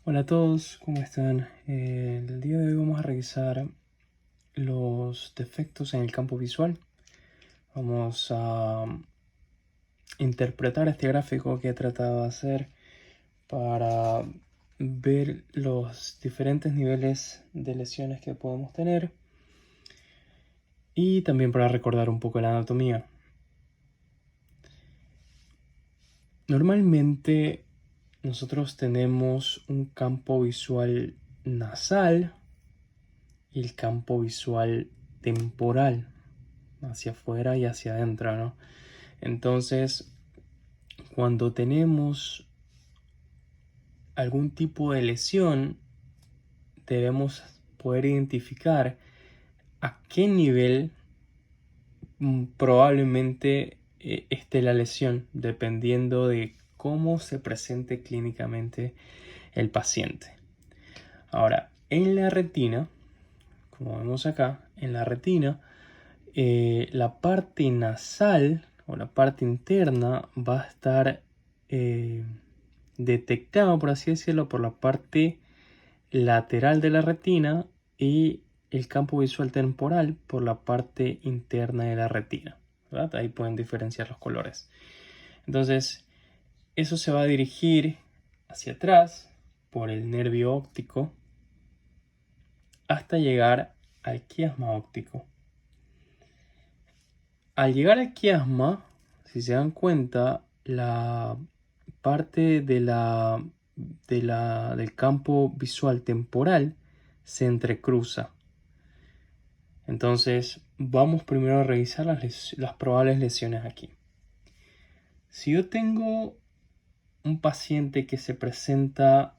Hola a todos, ¿cómo están? El día de hoy vamos a revisar los defectos en el campo visual. Vamos a interpretar este gráfico que he tratado de hacer para ver los diferentes niveles de lesiones que podemos tener y también para recordar un poco la anatomía. Normalmente nosotros tenemos un campo visual nasal y el campo visual temporal, hacia afuera y hacia adentro, ¿no? Entonces, cuando tenemos algún tipo de lesión, debemos poder identificar a qué nivel probablemente esté la lesión, dependiendo de cómo se presente clínicamente el paciente. Ahora, en la retina, como vemos acá, en la retina, la parte nasal o la parte interna va a estar detectada, por así decirlo, por la parte lateral de la retina y el campo visual temporal por la parte interna de la retina, ¿verdad? Ahí pueden diferenciar los colores. Entonces, eso se va a dirigir hacia atrás por el nervio óptico hasta llegar al quiasma óptico. Al llegar al quiasma, si se dan cuenta, la parte del campo visual temporal se entrecruza. Entonces, vamos primero a revisar las probables lesiones aquí. Si yo tengo un paciente que se presenta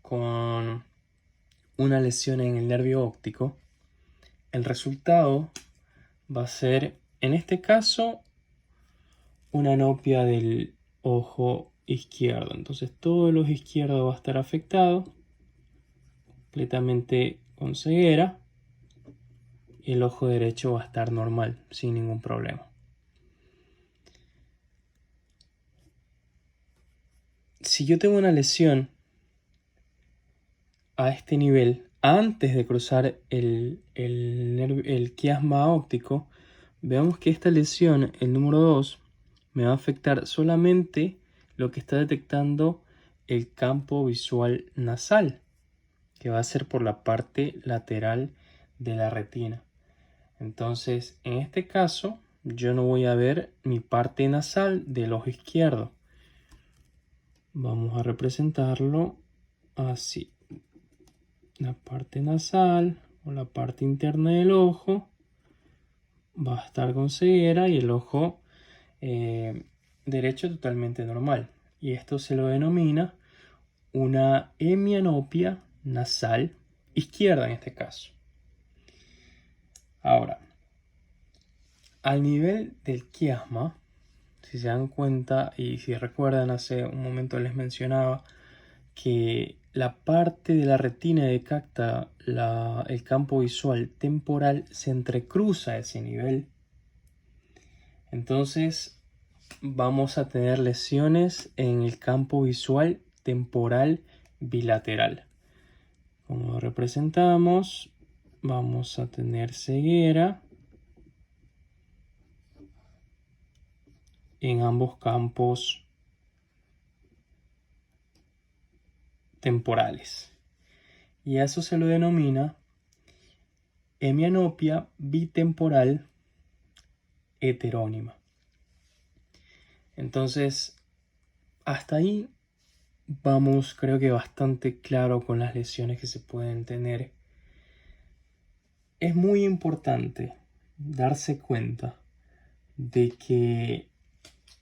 con una lesión en el nervio óptico, el resultado va a ser, en este caso, una anopia del ojo izquierdo. Entonces todo el ojo izquierdo va a estar afectado, completamente con ceguera, y el ojo derecho va a estar normal, sin ningún problema. Si yo tengo una lesión a este nivel, antes de cruzar el quiasma óptico, veamos que esta lesión, el número 2, me va a afectar solamente lo que está detectando el campo visual nasal, que va a ser por la parte lateral de la retina. Entonces, en este caso, yo no voy a ver mi parte nasal del ojo izquierdo. Vamos a representarlo así. La parte nasal o la parte interna del ojo va a estar con ceguera y el ojo derecho totalmente normal. Y esto se lo denomina una hemianopia nasal izquierda en este caso. Ahora, al nivel del quiasma, si se dan cuenta y si recuerdan, hace un momento les mencionaba que la parte de la retina que capta el campo visual temporal se entrecruza a ese nivel. Entonces vamos a tener lesiones en el campo visual temporal bilateral. Como lo representamos, vamos a tener ceguera en ambos campos temporales. Y a eso se lo denomina hemianopia bitemporal heterónima. Entonces, hasta ahí vamos, creo que bastante claro con las lesiones que se pueden tener. Es muy importante darse cuenta de que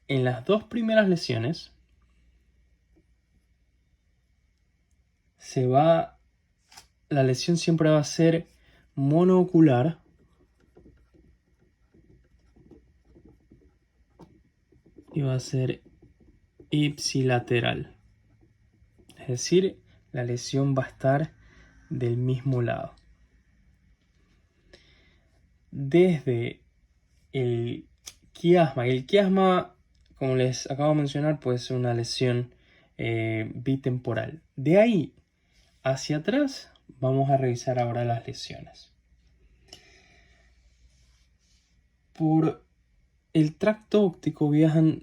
en las dos primeras lesiones la lesión siempre va a ser monoocular y va a ser ipsilateral. Es decir, la lesión va a estar del mismo lado. Desde el quiasma, como les acabo de mencionar, puede ser una lesión bitemporal. De ahí hacia atrás vamos a revisar ahora las lesiones. Por el tracto óptico viajan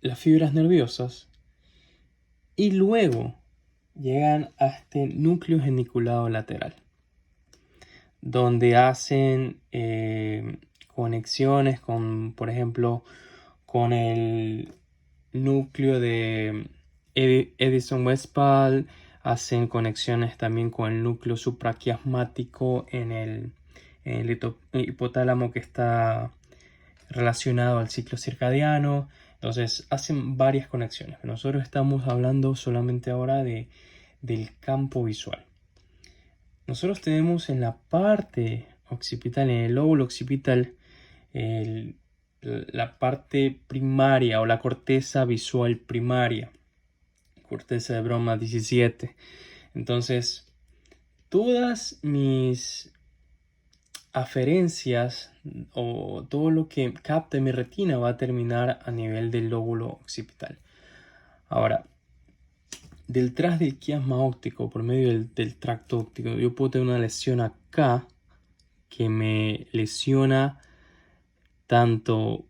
las fibras nerviosas y luego llegan a este núcleo geniculado lateral, donde hacen conexiones con, por ejemplo, con el núcleo de Edison-Westphal, hacen conexiones también con el núcleo supraquiasmático en el hipotálamo, que está relacionado al ciclo circadiano. Entonces hacen varias conexiones. Nosotros estamos hablando solamente ahora del campo visual. Nosotros tenemos en la parte occipital, en el lóbulo occipital, la parte primaria o la corteza visual primaria, corteza de Brodmann 17. Entonces, todas mis aferencias o todo lo que capte mi retina va a terminar a nivel del lóbulo occipital. Ahora, detrás del quiasma óptico, por medio del tracto óptico, yo puedo tener una lesión acá que me lesiona tanto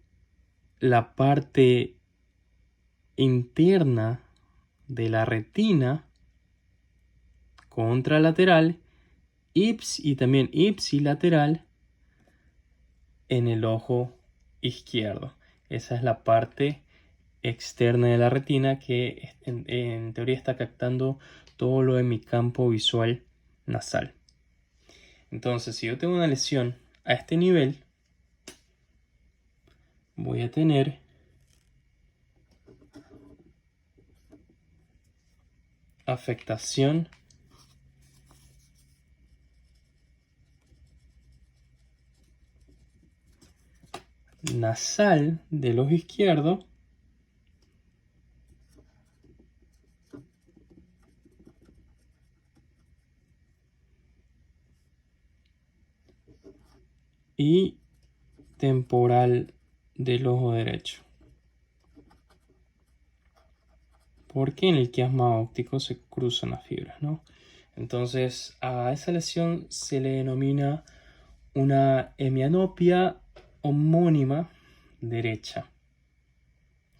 la parte interna de la retina contralateral y también ipsilateral en el ojo izquierdo. Esa es la parte externa de la retina que en teoría está captando todo lo de mi campo visual nasal. Entonces, si yo tengo una lesión a este nivel, voy a tener afectación nasal del ojo izquierdo y temporal del ojo derecho, porque en el quiasma óptico se cruzan las fibras, ¿no? Entonces a esa lesión se le denomina una hemianopia homónima derecha.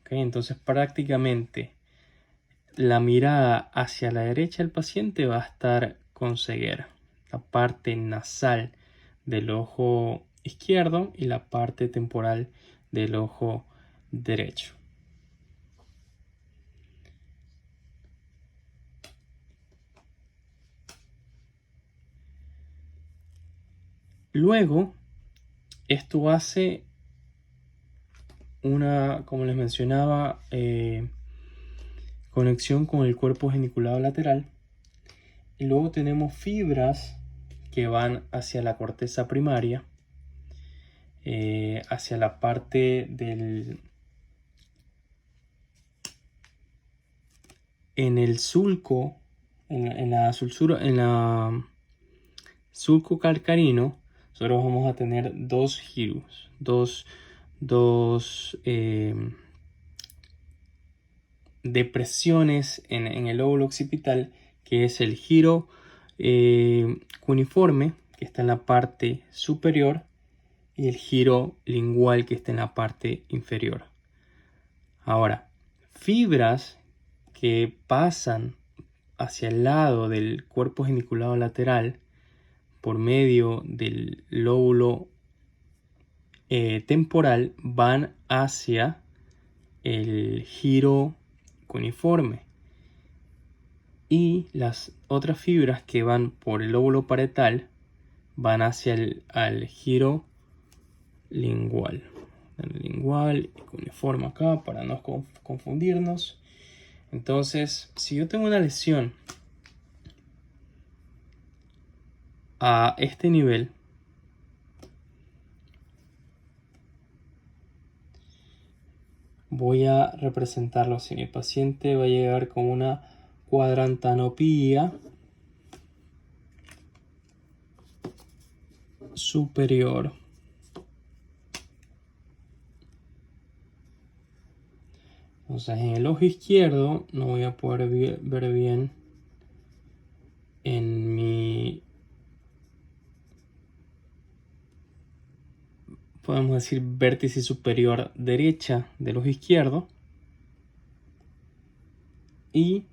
¿Okay? Entonces prácticamente la mirada hacia la derecha del paciente va a estar con ceguera. La parte nasal del ojo izquierdo y la parte temporal del ojo derecho. Luego, esto hace una, como les mencionaba, conexión con el cuerpo geniculado lateral. Y luego tenemos fibras que van hacia la corteza primaria, hacia la parte del... En el sulco, en la sulco calcarino, nosotros vamos a tener dos giros, dos depresiones en el lóbulo occipital, que es el giro cuneiforme, que está en la parte superior, y el giro lingual, que está en la parte inferior. Ahora, fibras que pasan hacia el lado del cuerpo geniculado lateral por medio del lóbulo temporal van hacia el giro cuneiforme, y las otras fibras que van por el lóbulo parietal van hacia el giro lingual. Lingual y cuneiforme acá para no confundirnos. Entonces, si yo tengo una lesión a este nivel, voy a representarlo así. Mi paciente va a llegar con una cuadrantanopía superior. Entonces en el ojo izquierdo no voy a poder ver bien en mi, podemos decir, vértice superior derecha del ojo izquierdo. Y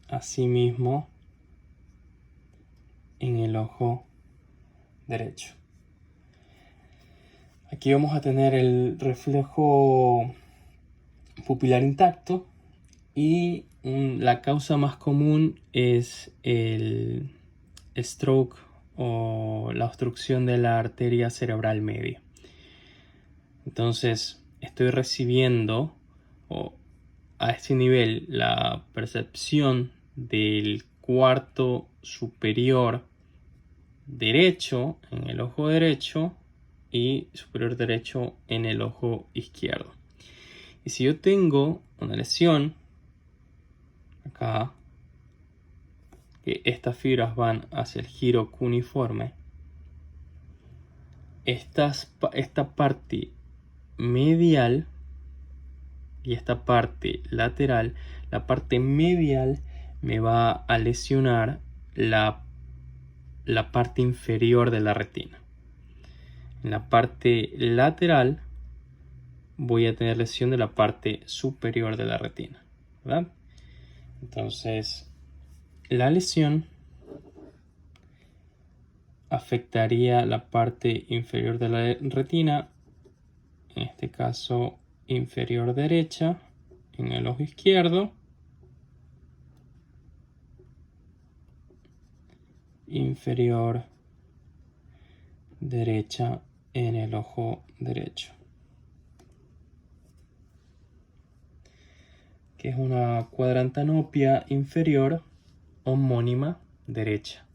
asimismo en el ojo derecho. Aquí vamos a tener el reflejo pupilar intacto y la causa más común es el stroke o la obstrucción de la arteria cerebral media. Entonces estoy recibiendo a este nivel la percepción del cuarto superior derecho en el ojo derecho y superior derecho en el ojo izquierdo. Y si yo tengo una lesión acá, que estas fibras van hacia el giro cuneiforme, esta parte medial y esta parte lateral, la parte medial me va a lesionar la parte inferior de la retina. En la parte lateral voy a tener lesión de la parte superior de la retina, ¿verdad? Entonces, la lesión afectaría la parte inferior de la retina, en este caso inferior derecha, en el ojo izquierdo, inferior derecha en el ojo derecho, que es una cuadrantanopia inferior homónima derecha,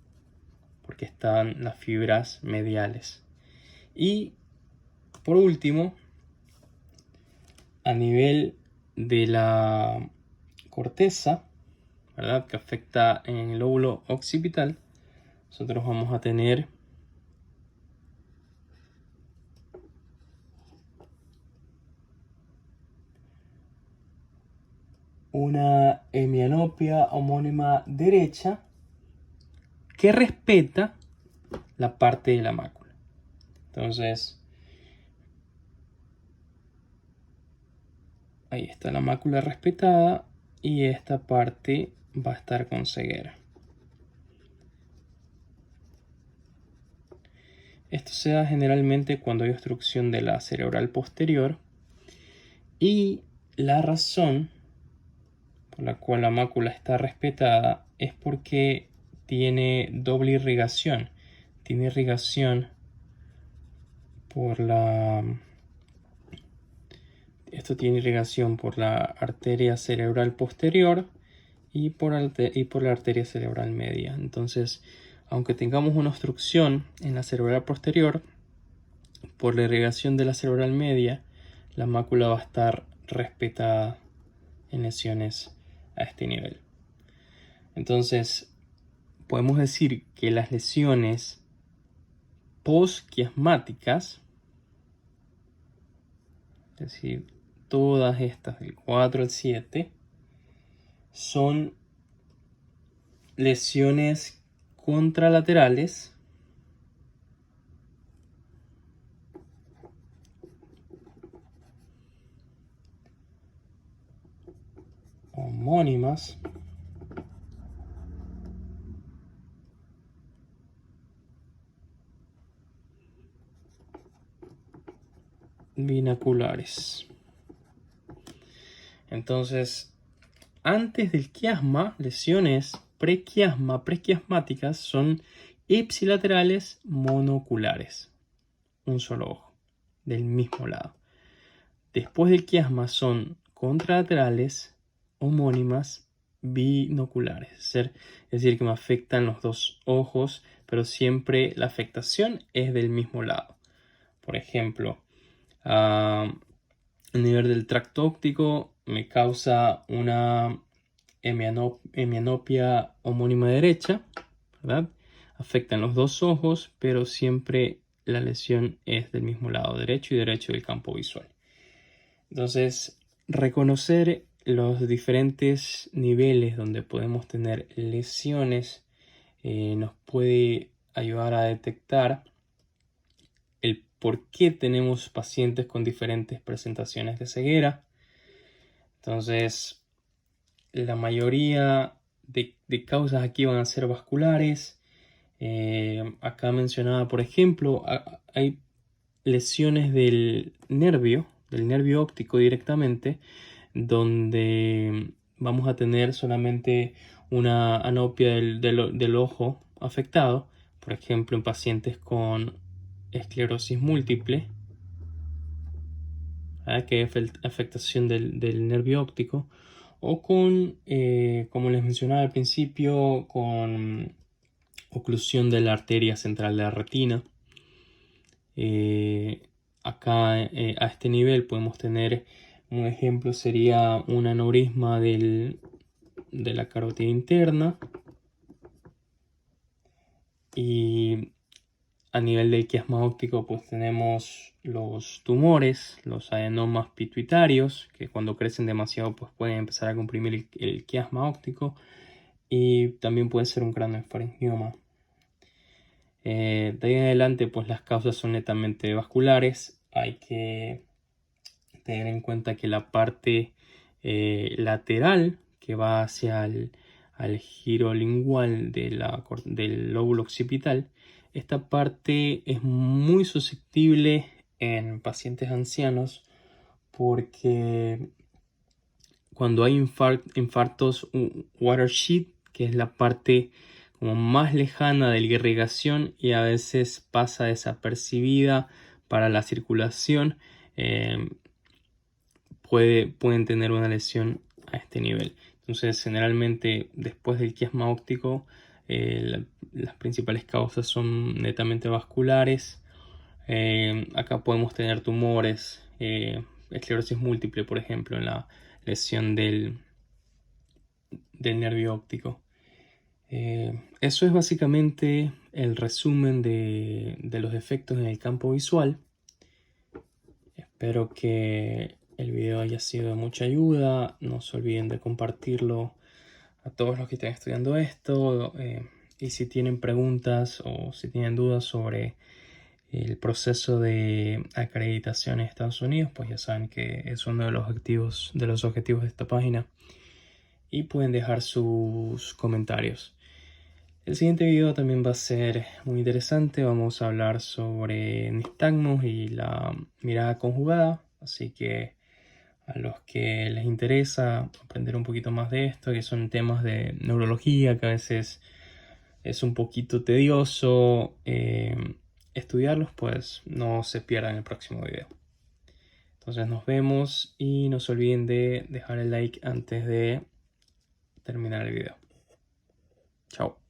porque están las fibras mediales. Y por último, a nivel de la corteza, ¿verdad?, que afecta en el lóbulo occipital, nosotros vamos a tener una hemianopia homónima derecha que respeta la parte de la mácula. Entonces, ahí está la mácula respetada y esta parte va a estar con ceguera. Esto se da generalmente cuando hay obstrucción de la cerebral posterior, y la razón por la cual la mácula está respetada es porque tiene doble irrigación. Tiene irrigación por la... Esto tiene irrigación por la arteria cerebral posterior y por la arteria cerebral media. Entonces, aunque tengamos una obstrucción en la cerebral posterior, por la irrigación de la cerebral media, la mácula va a estar respetada en lesiones a este nivel. Entonces, podemos decir que las lesiones postquiasmáticas, es decir, todas estas del 4 al 7, son lesiones contralaterales homónimas binaculares. Entonces, antes del quiasma, lesiones prequiasmáticas son ipsilaterales monoculares, un solo ojo, del mismo lado. Después del quiasma son contralaterales homónimas binoculares, es decir, que me afectan los dos ojos, pero siempre la afectación es del mismo lado. Por ejemplo, a nivel del tracto óptico me causa una hemianopia homónima derecha, ¿verdad? Afectan los dos ojos, pero siempre la lesión es del mismo lado derecho y derecho del campo visual. Entonces, reconocer los diferentes niveles donde podemos tener lesiones nos puede ayudar a detectar el por qué tenemos pacientes con diferentes presentaciones de ceguera. Entonces, la mayoría de causas aquí van a ser vasculares. Acá mencionaba, por ejemplo, hay lesiones del nervio óptico directamente, donde vamos a tener solamente una anopia del ojo afectado, por ejemplo, en pacientes con esclerosis múltiple, que es afectación del nervio óptico, o con, como les mencionaba al principio, con oclusión de la arteria central de la retina. Acá a este nivel podemos tener un ejemplo, sería un aneurisma de la carótida interna, y a nivel del quiasma óptico pues tenemos los tumores, los adenomas pituitarios, que cuando crecen demasiado pues pueden empezar a comprimir el quiasma óptico, y también puede ser un craniofaringioma. De ahí en adelante pues las causas son netamente vasculares. Hay que tener en cuenta que la parte lateral que va hacia al giro lingual del lóbulo occipital, esta parte es muy susceptible en pacientes ancianos, porque cuando hay infartos watershed, que es la parte como más lejana de la irrigación y a veces pasa desapercibida para la circulación, pueden tener una lesión a este nivel. Entonces, generalmente después del quiasma óptico, las principales causas son netamente vasculares. Acá podemos tener tumores, esclerosis múltiple, por ejemplo, en la lesión del nervio óptico. Eso es básicamente el resumen de los efectos en el campo visual. Espero que el video haya sido de mucha ayuda. No se olviden de compartirlo a todos los que estén estudiando esto. Y si tienen preguntas o si tienen dudas sobre el proceso de acreditación en Estados Unidos, pues ya saben que es uno de los objetivos de esta página. Y pueden dejar sus comentarios. El siguiente video también va a ser muy interesante. Vamos a hablar sobre nistagmus y la mirada conjugada. Así que a los que les interesa aprender un poquito más de esto, que son temas de neurología, que a veces es un poquito tedioso estudiarlos, pues no se pierdan el próximo video. Entonces nos vemos y no se olviden de dejar el like antes de terminar el video. Chao.